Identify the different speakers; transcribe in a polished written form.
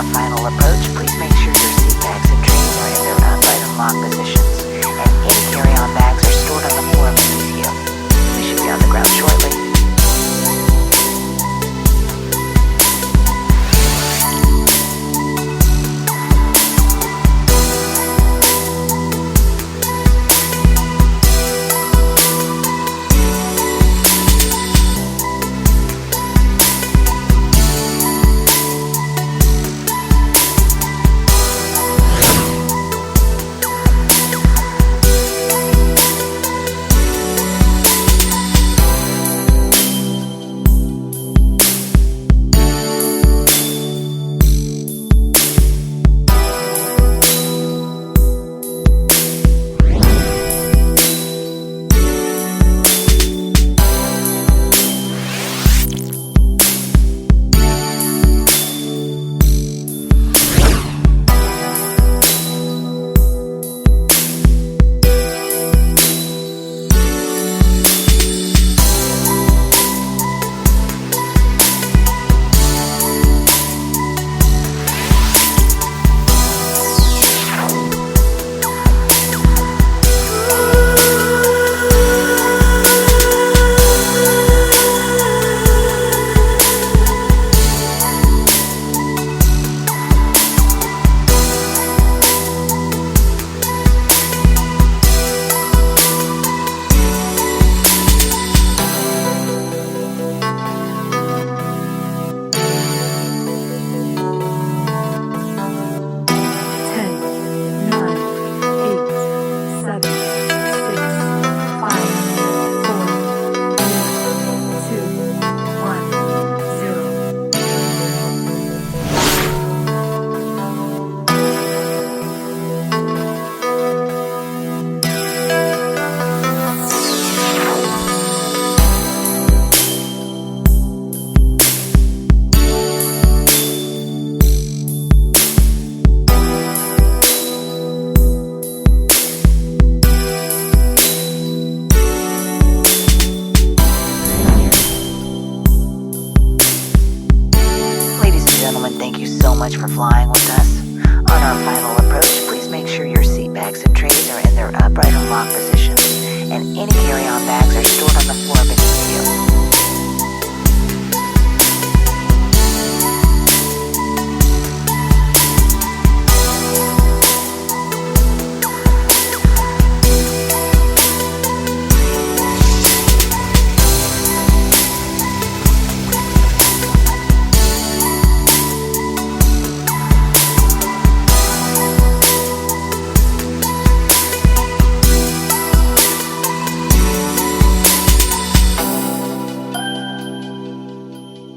Speaker 1: our final approach, please make sure your seat bags and trays are in their upright and locked positions, and any carry-on bags are stored on the floor beneath you. They should be on the ground shortly. Thank you so much for flying with us. On our final approach, please make sure your seat bags and trays are in their upright and locked positions, and any carry-on bags are stored on the floor beneath you.